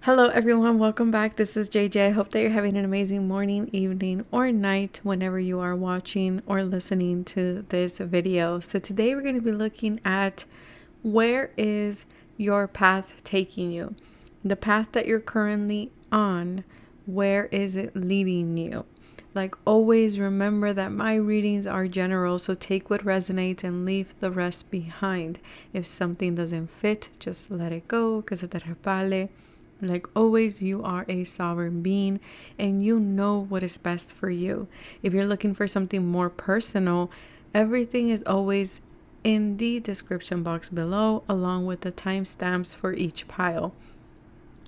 Hello everyone, welcome back. This is JJ. I hope that you're having an amazing morning, evening, or night whenever you are watching or listening to this video. So today we're going to be looking at where is your path taking you? The path that you're currently on, where is it leading you? Like always, remember that my readings are general, so take what resonates and leave the rest behind. If something doesn't fit, just let it go, que se te resbale. Like always, you are a sovereign being and you know what is best for you. If you're looking for something more personal, everything is always in the description box below, along with the timestamps for each pile.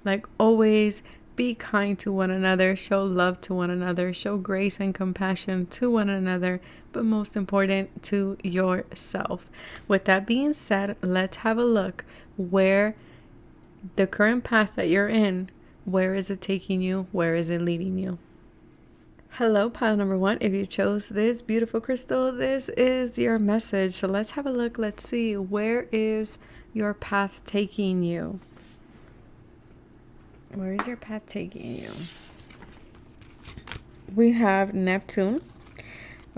Like always, be kind to one another, show love to one another, show grace and compassion to one another, but most important, to yourself. With that being said, let's have a look where the current path that you're in, where is it taking you? Where is it leading you? Hello, pile number one. If you chose this beautiful crystal, this is your message. So let's have a look. Let's see, where is your path taking you? Where is your path taking you? We have Neptune.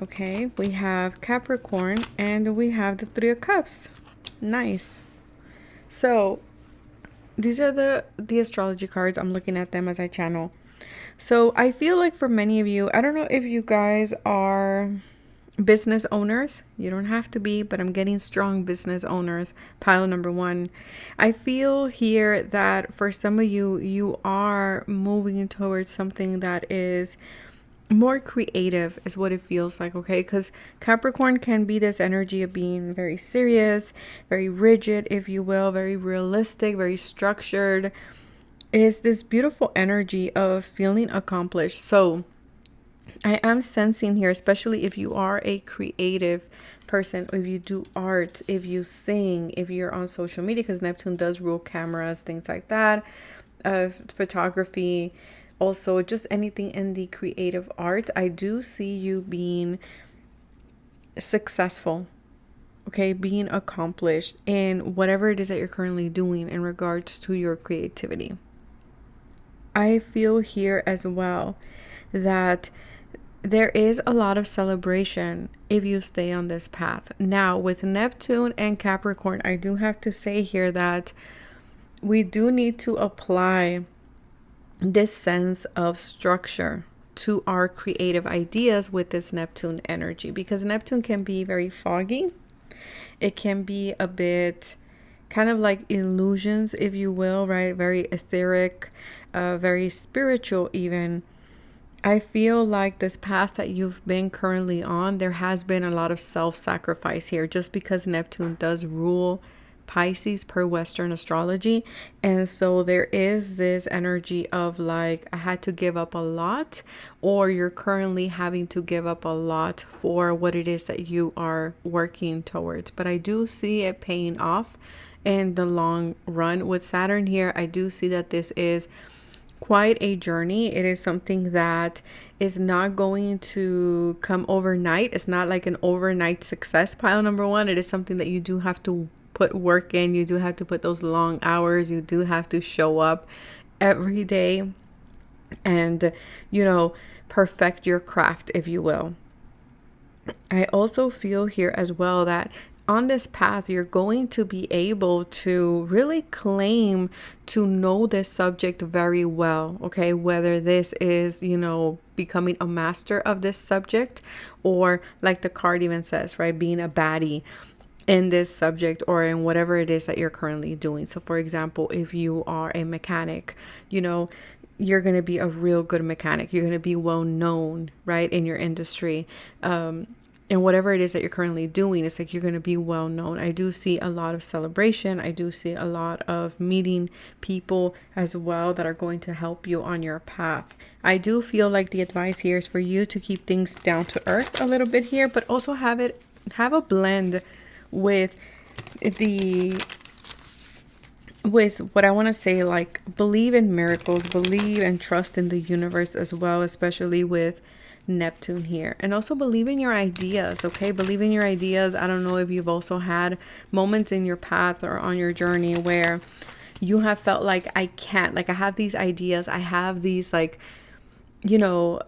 Okay, we have Capricorn, and we have the Three of Cups. Nice. So these are the astrology cards. I'm looking at them as I channel. So I feel like for many of you, I don't know if you guys are business owners. You don't have to be, but I'm getting strong business owners. Pile number one. I feel here that for some of you, you are moving towards something that is more creative is what it feels like, okay? Because Capricorn can be this energy of being very serious, very rigid, if you will, very realistic, very structured. Is this beautiful energy of feeling accomplished. So I am sensing here, especially if you are a creative person, if you do art, if you sing, if you're on social media, because Neptune does rule cameras, things like that, photography, also just anything in the creative art. I do see you being successful, okay, being accomplished in whatever it is that you're currently doing in regards to your creativity. I feel here as well that there is a lot of celebration if you stay on this path. Now, with Neptune and Capricorn, I do have to say here that we do need to apply this sense of structure to our creative ideas with this Neptune energy, because Neptune can be very foggy. It can be a bit kind of like illusions, if you will, right? Very etheric, very spiritual even. I feel like this path that you've been currently on, there has been a lot of self-sacrifice here, just because Neptune does rule Pisces per Western astrology. And so there is this energy of like, I had to give up a lot, or you're currently having to give up a lot for what it is that you are working towards. But I do see it paying off in the long run. With Saturn here, I do see that this is quite a journey. It is something that is not going to come overnight. It's not like an overnight success, pile number one. It is something that you do have to put work in. You do have to put those long hours. You do have to show up every day and, perfect your craft, if you will. I also feel here as well that on this path, you're going to be able to really claim to know this subject very well, okay? Whether this is, becoming a master of this subject, or like the card even says, right, being a baddie in this subject or in whatever it is that you're currently doing. So for example, if you are a mechanic, you're going to be a real good mechanic. You're going to be well known, right, in your industry. And whatever it is that you're currently doing, it's like you're going to be well known. I do see a lot of celebration. I do see a lot of meeting people as well that are going to help you on your path. I do feel like the advice here is for you to keep things down to earth a little bit here, but also have a blend with what I want to say, like believe in miracles, believe and trust in the universe as well, especially with Neptune here. And also believe in your ideas, okay? Believe in your ideas. I don't know if you've also had moments in your path or on your journey where You have felt like I can't, like I have these ideas, I have these like, you know,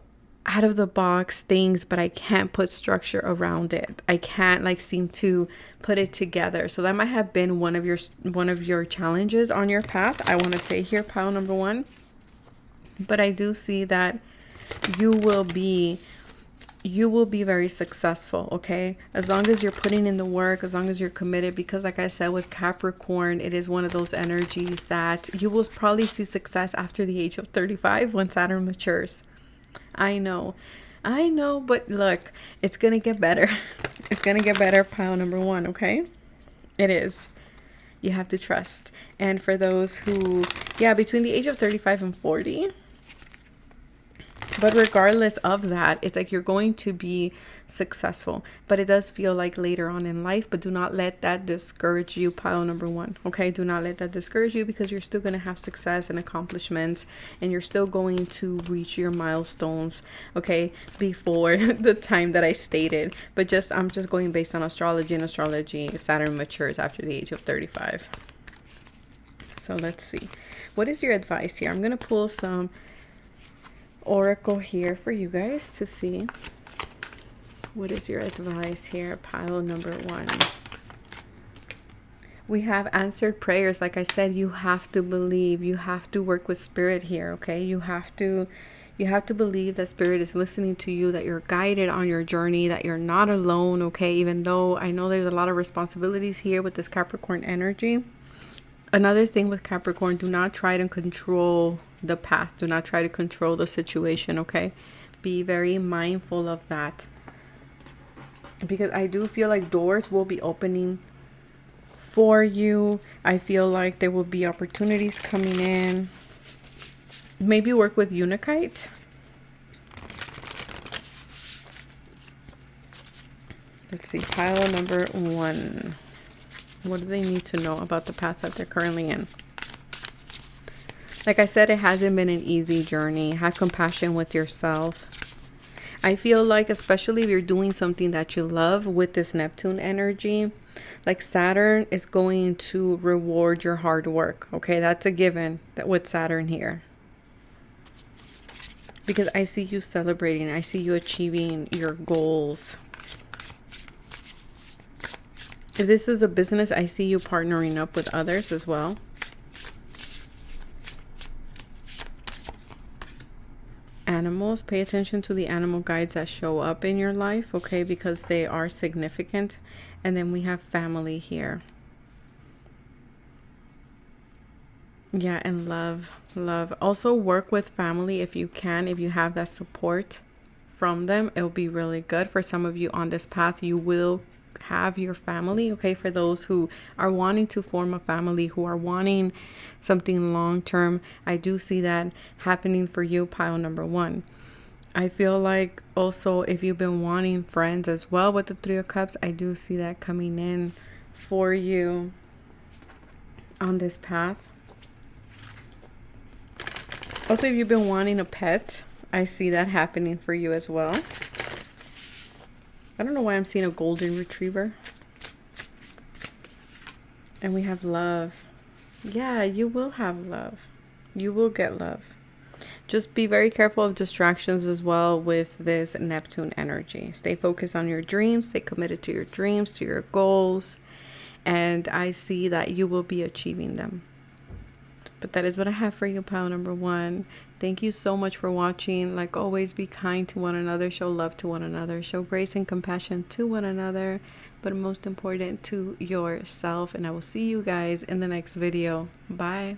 out of the box things, but I can't put structure around it. I can't like seem to put it together. So that might have been one of your challenges on your path, I want to say here, pile number 1. But I do see that you will be very successful, okay? As long as you're putting in the work, as long as you're committed, because like I said, with Capricorn, it is one of those energies that you will probably see success after the age of 35 when Saturn matures. I know, but look, it's gonna get better. It's gonna get better, pile number 1, okay? It is. You have to trust. And for those who, yeah, between the age of 35 and 40, but regardless of that, it's like you're going to be successful. But it does feel like later on in life, but do not let that discourage you, pile number 1. Okay, do not let that discourage you, because you're still going to have success and accomplishments, and you're still going to reach your milestones, okay, before the time that I stated. But I'm just going based on astrology, and astrology, Saturn matures after the age of 35. So let's see. What is your advice here? I'm going to pull some oracle here for you guys to see. What is your advice here, pile number 1? We have answered prayers. Like I said, you have to believe, you have to work with spirit here, okay? You have to believe that spirit is listening to you, that you're guided on your journey, that you're not alone, okay? Even though I know there's a lot of responsibilities here with this Capricorn energy. Another thing with Capricorn, do not try to control the path. Do not try to control the situation, okay? Be very mindful of that. Because I do feel like doors will be opening for you. I feel like there will be opportunities coming in. Maybe work with Unikite. Let's see, pile number 1. What do they need to know about the path that they're currently in? Like I said, it hasn't been an easy journey. Have compassion with yourself. I feel like, especially if you're doing something that you love with this Neptune energy, like Saturn is going to reward your hard work. Okay, that's a given that with Saturn here. Because I see you celebrating. I see you achieving your goals. If this is a business, I see you partnering up with others as well. Animals, pay attention to the animal guides that show up in your life, okay, because they are significant. And then we have family here. Yeah, and love. Also work with family if you can, if you have that support from them. It'll be really good. For some of you on this path, you will have your family, okay? For those who are wanting to form a family, who are wanting something long term, I do see that happening for you, pile number 1. I feel like also if you've been wanting friends as well with the 3 of Cups, I do see that coming in for you on this path. Also, if you've been wanting a pet, I see that happening for you as well. I don't know why I'm seeing a golden retriever. And we have love. Yeah, you will have love. You will get love. Just be very careful of distractions as well with this Neptune energy. Stay focused on your dreams. Stay committed to your dreams, to your goals. And I see that you will be achieving them. But that is what I have for you, pile number 1. Thank you so much for watching. Like always, be kind to one another. Show love to one another. Show grace and compassion to one another. But most important, to yourself. And I will see you guys in the next video. Bye.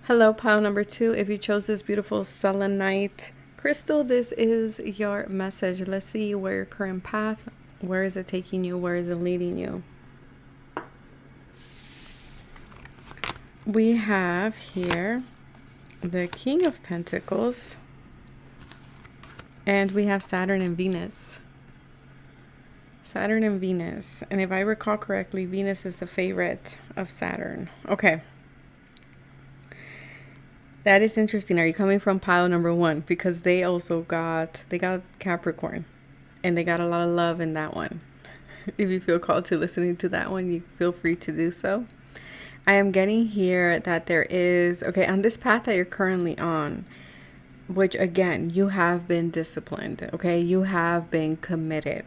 Hello, pile number 2. If you chose this beautiful selenite crystal, this is your message. Let's see where your current path, where is it taking you? Where is it leading you? We have here the King of Pentacles, and we have Saturn and Venus. Saturn and Venus. And if I recall correctly, Venus is the favorite of Saturn. Okay. That is interesting. Are you coming from pile number 1? Because they got Capricorn, and they got a lot of love in that one. If you feel called to listening to that one, you feel free to do so. I am getting here that there is, okay, on this path that you're currently on, which again, you have been disciplined, okay? You have been committed.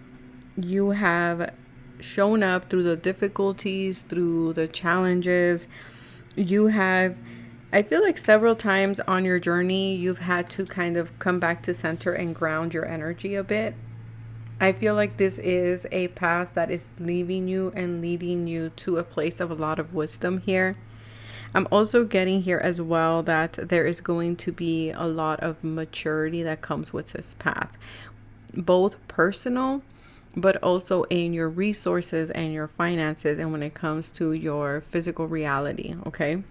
You have shown up through the difficulties, through the challenges. You have, I feel like several times on your journey, you've had to kind of come back to center and ground your energy a bit. I feel like this is a path that is leaving you and leading you to a place of a lot of wisdom here. I'm also getting here as well that there is going to be a lot of maturity that comes with this path, both personal, but also in your resources and your finances, and when it comes to your physical reality, okay?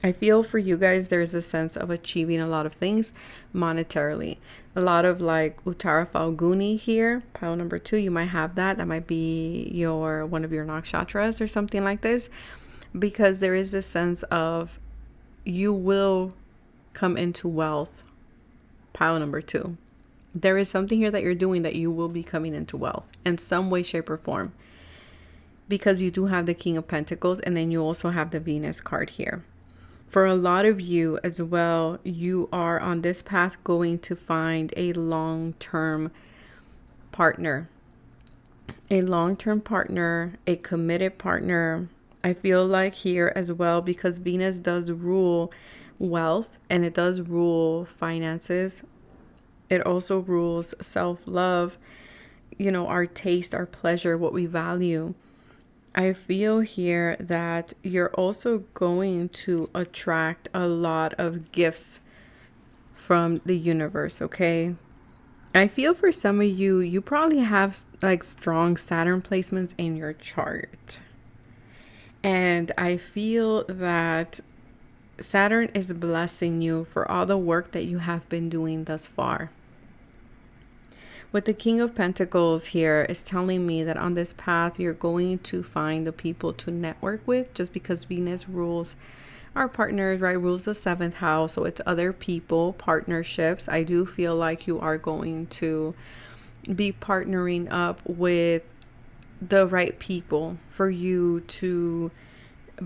I feel for you guys, there's a sense of achieving a lot of things monetarily. A lot of like Uttara Falguni here, pile number 2, you might have that. That might be one of your nakshatras or something like this. Because there is this sense of you will come into wealth, pile number 2. There is something here that you're doing that you will be coming into wealth in some way, shape, or form. Because you do have the King of Pentacles, and then you also have the Venus card here. For a lot of you as well, you are on this path going to find a long-term partner. A long-term partner, a committed partner. I feel like here as well, because Venus does rule wealth and it does rule finances. It also rules self-love, our taste, our pleasure, what we value. I feel here that you're also going to attract a lot of gifts from the universe, okay? I feel for some of you, you probably have like strong Saturn placements in your chart. And I feel that Saturn is blessing you for all the work that you have been doing thus far. With the King of Pentacles here is telling me that on this path, you're going to find the people to network with, just because Venus rules our partners, right? Rules the 7th house. So it's other people, partnerships. I do feel like you are going to be partnering up with the right people for you to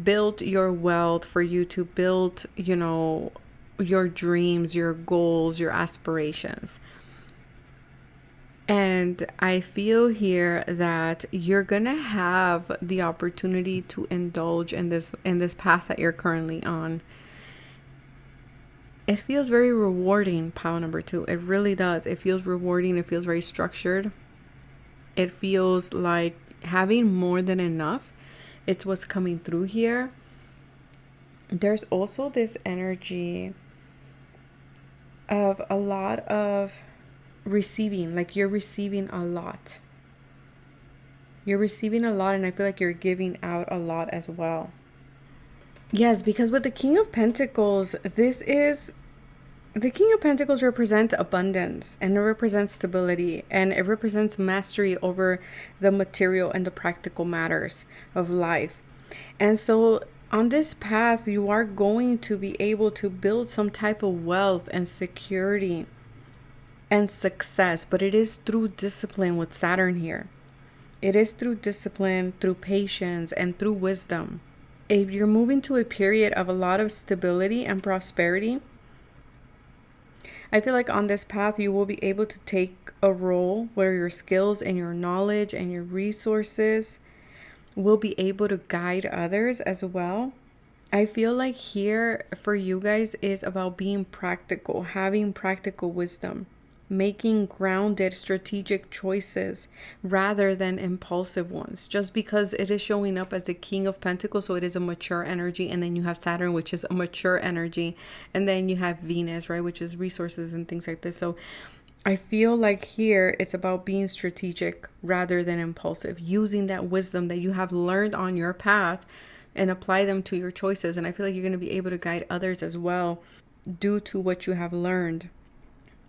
build your wealth, for you to build, your dreams, your goals, your aspirations. And I feel here that you're going to have the opportunity to indulge in this path that you're currently on. It feels very rewarding, pile number 2. It really does. It feels rewarding. It feels very structured. It feels like having more than enough. It's what's coming through here. There's also this energy of a lot of receiving, like you're receiving a lot. You're receiving a lot, and I feel like you're giving out a lot as well. Yes, because with the King of Pentacles, the King of Pentacles represents abundance, and it represents stability, and it represents mastery over the material and the practical matters of life. And so on this path, you are going to be able to build some type of wealth and security and success, but it is through discipline with Saturn here. It is through discipline, through patience, and through wisdom. If you're moving to a period of a lot of stability and prosperity, I feel like on this path, you will be able to take a role where your skills and your knowledge and your resources will be able to guide others as well. I feel like here for you guys is about being practical, having practical wisdom, making grounded strategic choices rather than impulsive ones, just because it is showing up as the King of Pentacles. So it is a mature energy, and then you have Saturn, which is a mature energy, and then you have Venus, right, which is resources and things like this. So I feel like here it's about being strategic rather than impulsive, using that wisdom that you have learned on your path and apply them to your choices. And I feel like you're going to be able to guide others as well due to what you have learned.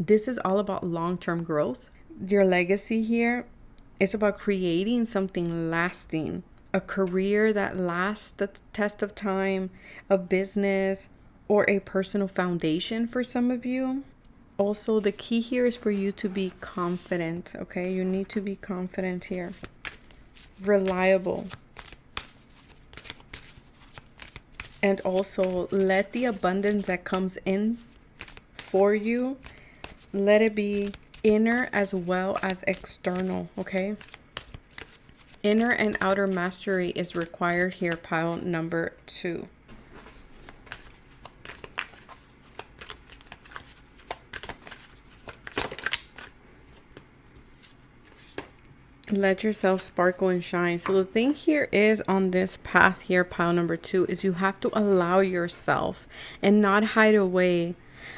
This is all about long-term growth. Your legacy here is about creating something lasting, a career that lasts the test of time, a business, or a personal foundation for some of you. Also, the key here is for you to be confident, okay? You need to be confident here. Reliable. And also let the abundance that comes in for you, let it be inner as well as external, okay? Inner and outer mastery is required here, pile number 2. Let yourself sparkle and shine. So the thing here is, on this path here, pile number 2, is you have to allow yourself and not hide away.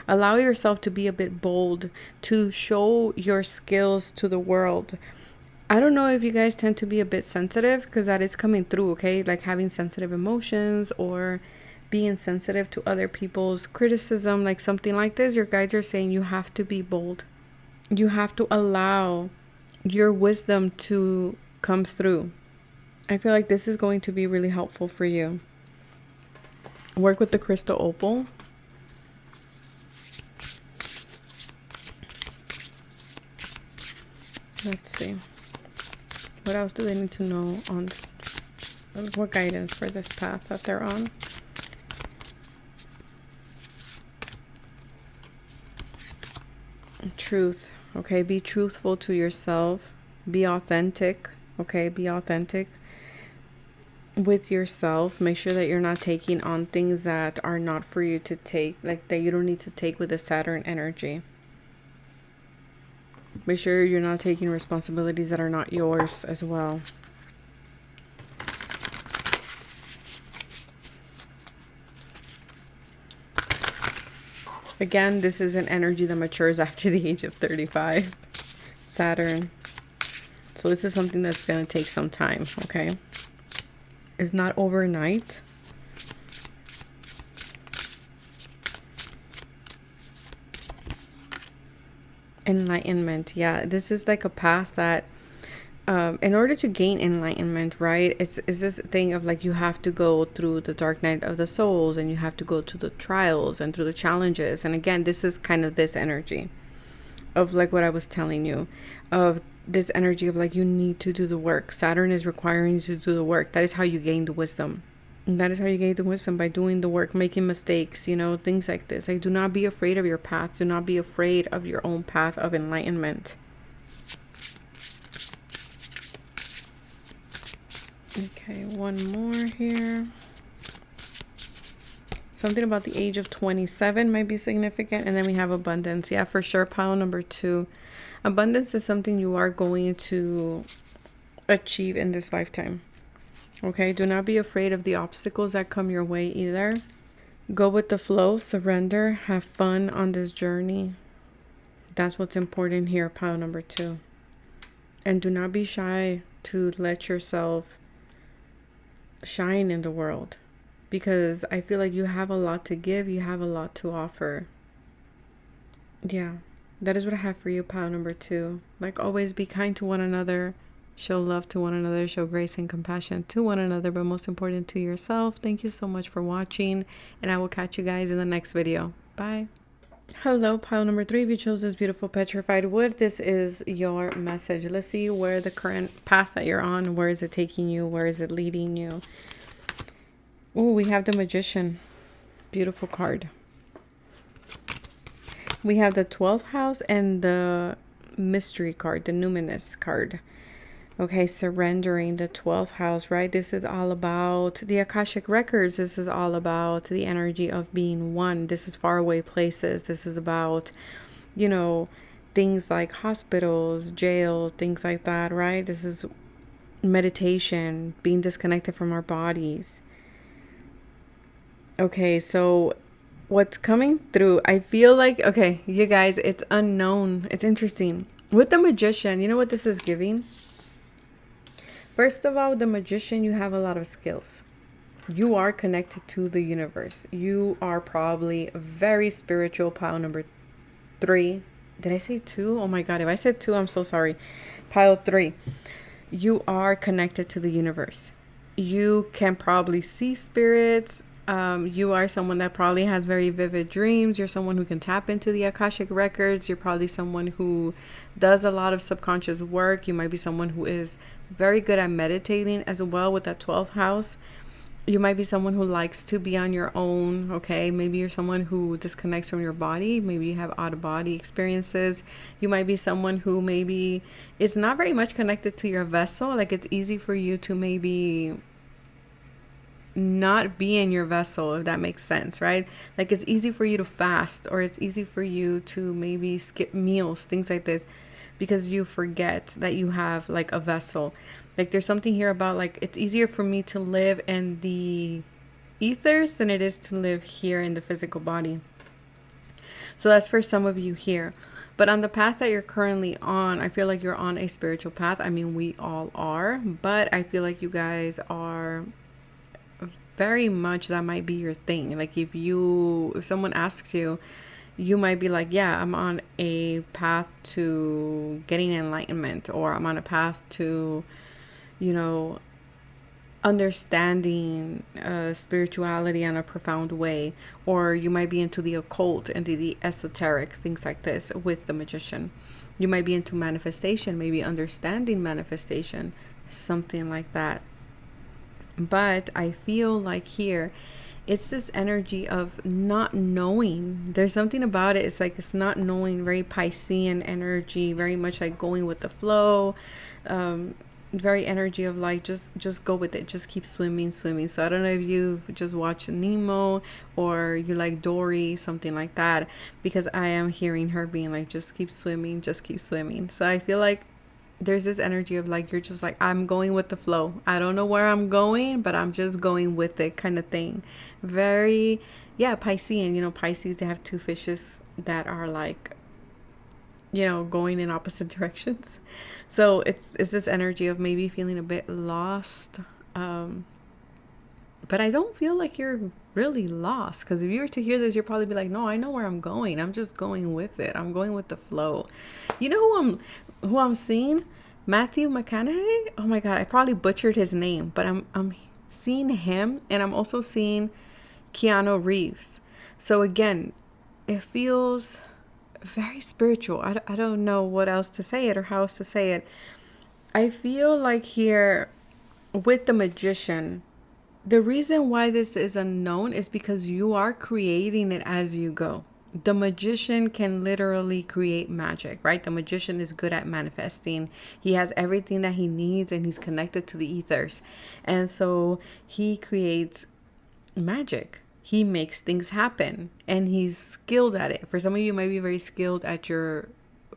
Allow yourself to be a bit bold, to show your skills to the world. I don't know if you guys tend to be a bit sensitive, because that is coming through, okay? Like having sensitive emotions or being sensitive to other people's criticism, like something like this. Your guides are saying you have to be bold. You have to allow your wisdom to come through. I feel like this is going to be really helpful for you. Work with the crystal opal. Let's see. What else do they need to know on what guidance for this path that they're on? Truth. Okay, be truthful to yourself. Be authentic. Okay, be authentic with yourself. Make sure that you're not taking on things that are not for you to take, like that you don't need to take with the Saturn energy. Make sure you're not taking responsibilities that are not yours as well. Again, this is an energy that matures after the age of 35. Saturn. So this is something that's going to take some time, okay? It's not overnight. Enlightenment. Yeah, this is like a path that in order to gain enlightenment, right, it's this thing of like you have to go through the dark night of the souls, and you have to go to the trials and through the challenges. And again, this is kind of this energy of like what I was telling you, of this energy of like you need to do the work. Saturn is requiring you to do the work. That is how you gain the wisdom. And that is how you gain the wisdom, by doing the work, making mistakes, you know, things like this. Like, do not be afraid of your path. Do not be afraid of your own path of enlightenment. Okay, one more here. Something about the age of 27 might be significant. And then we have abundance. Yeah, for sure. Pile number 2. Abundance is something you are going to achieve in this lifetime. Okay, do not be afraid of the obstacles that come your way either. Go with the flow, surrender, have fun on this journey. That's what's important here, pile number 2. And do not be shy to let yourself shine in the world, because I feel like you have a lot to give, you have a lot to offer. Yeah, that is what I have for you, pile number 2. Like always, be kind to one another, show love to one another, show grace and compassion to one another, but most important to yourself. Thank you so much for watching, and I will catch you guys in the next video. Bye. Hello, pile number 3. If you chose this beautiful petrified wood, this is your message. Let's see where the current path that you're on, where is it taking you, where is it leading you? Oh, we have the Magician. Beautiful card. We have the 12th house and the mystery card, the numinous card. Okay, surrendering, the 12th house, right? This is all about the Akashic records. This is all about the energy of being one. This is faraway places. This is about, you know, things like hospitals, jail, things like that, right? This is meditation, being disconnected from our bodies. Okay, so what's coming through, I feel like, okay, you guys, it's unknown. It's interesting. With the Magician, you know what this is giving? First of all, the Magician, you have a lot of skills. You are connected to the universe. You are probably very spiritual, pile number 3. Did I say 2? Oh my God, if I said 2, I'm so sorry. Pile 3. You are connected to the universe. You can probably see spirits. You are someone that probably has very vivid dreams. You're someone who can tap into the Akashic records. You're probably someone who does a lot of subconscious work. You might be someone who is very good at meditating as well with that 12th house. You might be someone who likes to be on your own, okay? Maybe you're someone who disconnects from your body. Maybe you have out-of-body experiences. You might be someone who maybe is not very much connected to your vessel. Like, it's easy for you to maybe not be in your vessel, if that makes sense, right? Like, it's easy for you to fast, or it's easy for you to maybe skip meals, things like this, because you forget that you have like a vessel. Like, there's something here about like, it's easier for me to live in the ethers than it is to live here in the physical body. So that's for some of you here. But on the path that you're currently on, I feel like you're on a spiritual path. I mean, we all are, but I feel like you guys are very much, that might be your thing. Like, if someone asks you, you might be like, yeah, I'm on a path to getting enlightenment, or I'm on a path to, understanding spirituality in a profound way. Or you might be into the occult and the esoteric, things like this with the Magician. You might be into manifestation, maybe understanding manifestation, something like that. But I feel like here, it's this energy of not knowing. There's something about it. It's like, it's not knowing, very Piscean energy, very much like going with the flow. Very energy of like, just go with it. Just keep swimming. So I don't know if you've just watched Nemo, or you like Dory, something like that, because I am hearing her being like, just keep swimming. So I feel like there's this energy of like, you're just like, I'm going with the flow. I don't know where I'm going, but I'm just going with it, kind of thing. Very, yeah, Piscean. Pisces, they have two fishes that are like, going in opposite directions. So it's this energy of maybe feeling a bit lost. But I don't feel like you're really lost, because if you were to hear this, you'll probably be like, no, I know where I'm going. I'm just going with it. I'm going with the flow. You know who I'm seeing? Matthew McConaughey. Oh my God, I probably butchered his name, but I'm seeing him, and I'm also seeing Keanu Reeves. So again, it feels very spiritual. I don't know what else to say it, or how else to say it. I feel like here with the Magician, the reason why this is unknown is because you are creating it as you go. The Magician can literally create magic, right? The Magician is good at manifesting. He has everything that he needs, and he's connected to the ethers. And so he creates magic. He makes things happen, and he's skilled at it. For some of you, might be very skilled at your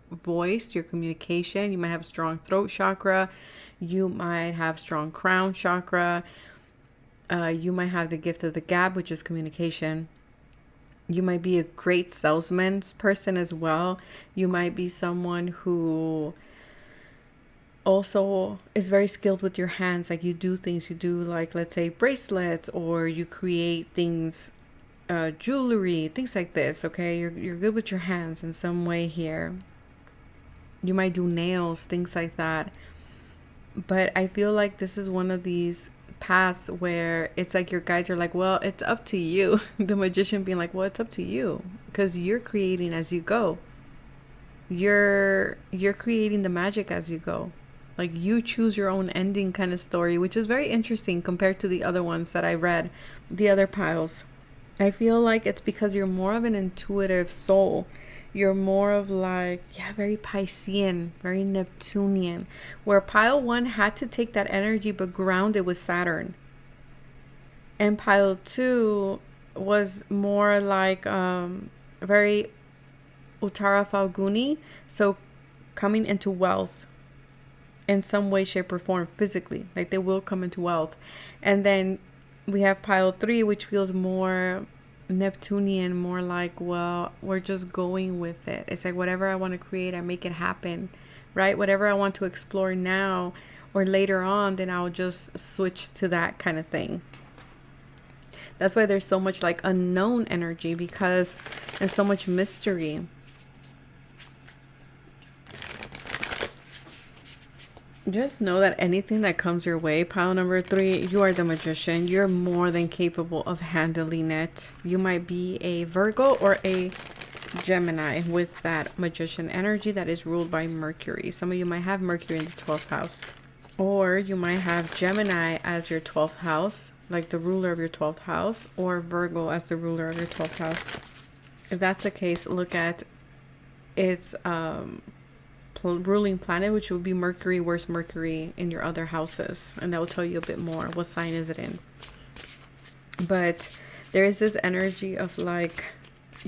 voice, your communication. You might have strong throat chakra. You might have strong crown chakra. You might have the gift of the gab, which is communication. You might be a great salesman person as well. You might be someone who also is very skilled with your hands. Like, you do things, you do like, let's say, bracelets, or you create things, jewelry, things like this. Okay, you're good with your hands in some way here. You might do nails, things like that. But I feel like this is one of these paths where it's like your guides are like, well, it's up to you. The Magician being like, well, it's up to you, because you're creating as you go. You're creating the magic as you go. Like, you choose your own ending, kind of story, which is very interesting compared to the other ones that I read, the other piles. I feel like it's because you're more of an intuitive soul. You're more of like, yeah, very Piscean, very Neptunian, where pile 1 had to take that energy but ground it with Saturn. And pile 2 was more like very Uttara Falguni, so coming into wealth in some way, shape, or form, physically. Like, they will come into wealth. And then we have pile 3, which feels more Neptunian, more like, well, we're just going with it. It's like, whatever I want to create, I make it happen, right? Whatever I want to explore now or later on, then I'll just switch to that kind of thing. That's why there's so much like unknown energy, because there's so much mystery. Just know that anything that comes your way, pile number 3, you are the Magician. You're more than capable of handling it. You might be a Virgo or a Gemini with that Magician energy that is ruled by Mercury. Some of you might have Mercury in the 12th house. Or you might have Gemini as your 12th house. like the ruler of your 12th house, or Virgo as the ruler of your 12th house. If that's the case, look at its ruling planet, which would be Mercury. Where's Mercury in your other houses? And that will tell you a bit more. What sign is it in? But there is this energy of like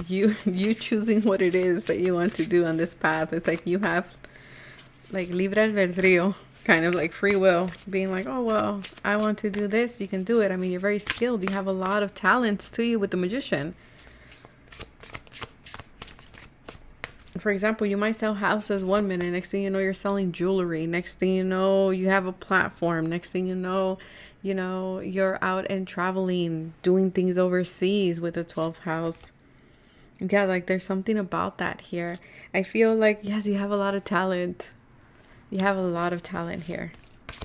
you choosing what it is that you want to do on this path. It's like you have like libre albedrío, kind of like free will, being like, oh well, I want to do this, you can do it. I mean, you're very skilled, you have a lot of talents to you with the Magician. For example, you might sell houses one minute, next thing you know you're selling jewelry, next thing you know you have a platform, next thing you know you're out and traveling, doing things overseas with the 12th house. Yeah, like there's something about that here. I feel like, yes, you have a lot of talent. You have a lot of talent here.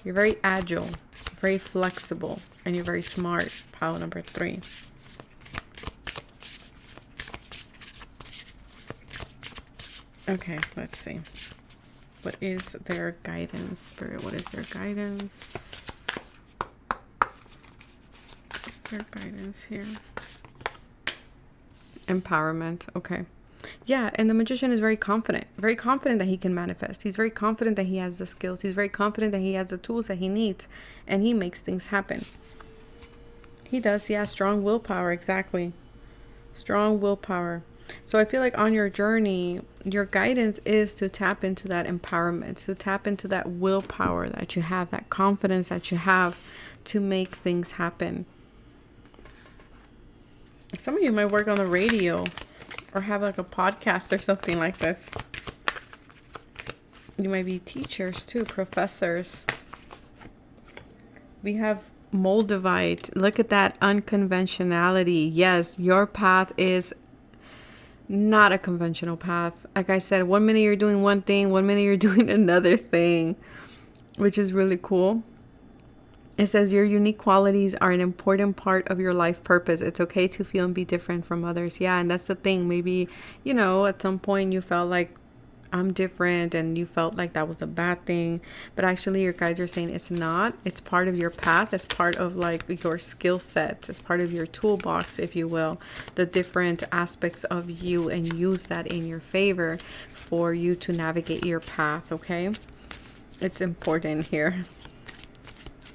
You're very agile, very flexible, and you're very smart. Pile number 3. Okay, let's see. What is their guidance, Spirit? What is their guidance? What's their guidance here? Empowerment. Okay. Yeah, and the Magician is very confident that he can manifest. He's very confident that he has the skills. He's very confident that he has the tools that he needs, and he makes things happen. He does. He has strong willpower. Exactly. Strong willpower. So I feel like on your journey, your guidance is to tap into that empowerment, to tap into that willpower that you have, that confidence that you have to make things happen. Some of you might work on the radio or have like a podcast or something like this. You might be teachers too, professors. We have Moldavite. Look at that unconventionality. Yes, your path is not a conventional path. Like I said, one minute you're doing one thing, one minute you're doing another thing, which is really cool. It says your unique qualities are an important part of your life purpose. It's okay to feel and be different from others. Yeah, and that's the thing. Maybe, at some point you felt like I'm different and you felt like that was a bad thing. But actually your guides are saying it's not. It's part of your path. It's part of like your skill set. It's part of your toolbox, if you will. The different aspects of you, and use that in your favor for you to navigate your path, okay? It's important here.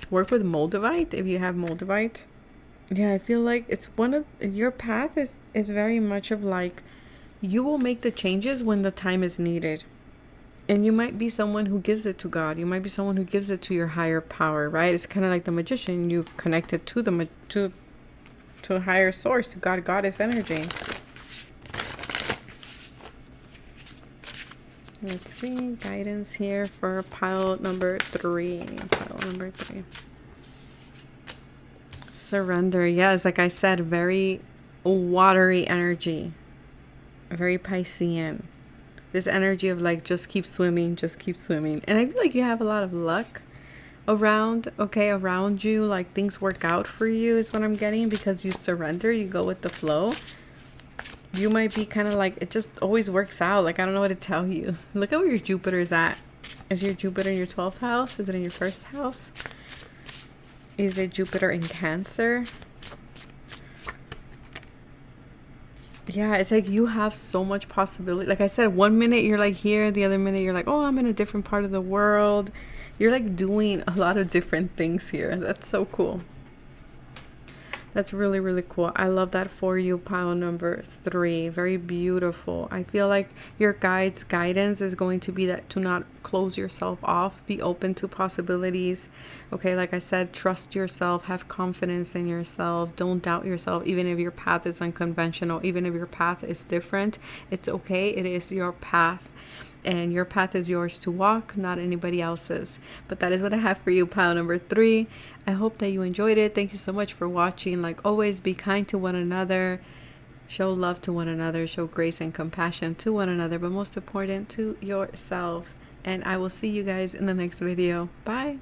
Work with Moldavite if you have Moldavite. Yeah, I feel like it's one of your path is very much of like, you will make the changes when the time is needed. And you might be someone who gives it to God. You might be someone who gives it to your higher power, right? It's kind of like the Magician. You connect it to to a higher source, to God, Goddess energy. Let's see, guidance here for pile number 3. Pile number 3. Surrender. Yes, like I said, very watery energy. Very Piscean. This energy of like, just keep swimming, just keep swimming. And I feel like you have a lot of luck around you. Like things work out for you is what I'm getting, because you surrender, you go with the flow. You might be kind of like, it just always works out. Like, I don't know what to tell you. Look at where your Jupiter is at. Is your Jupiter in your 12th house? Is it in your 1st house? Is it Jupiter in Cancer? Yeah, it's like you have so much possibility. Like I said, one minute you're like here, the other minute you're like, oh, I'm in a different part of the world. You're like doing a lot of different things here. That's so cool. That's really, really cool. I love that for you, pile number 3. Very beautiful. I feel like your guidance is going to be that to not close yourself off. Be open to possibilities. Okay, like I said, trust yourself. Have confidence in yourself. Don't doubt yourself. Even if your path is unconventional, even if your path is different, it's okay. It is your path. And your path is yours to walk, not anybody else's. But that is what I have for you, pile number 3. I hope that you enjoyed it. Thank you so much for watching. Like always, be kind to one another. Show love to one another. Show grace and compassion to one another. But most important, to yourself. And I will see you guys in the next video. Bye.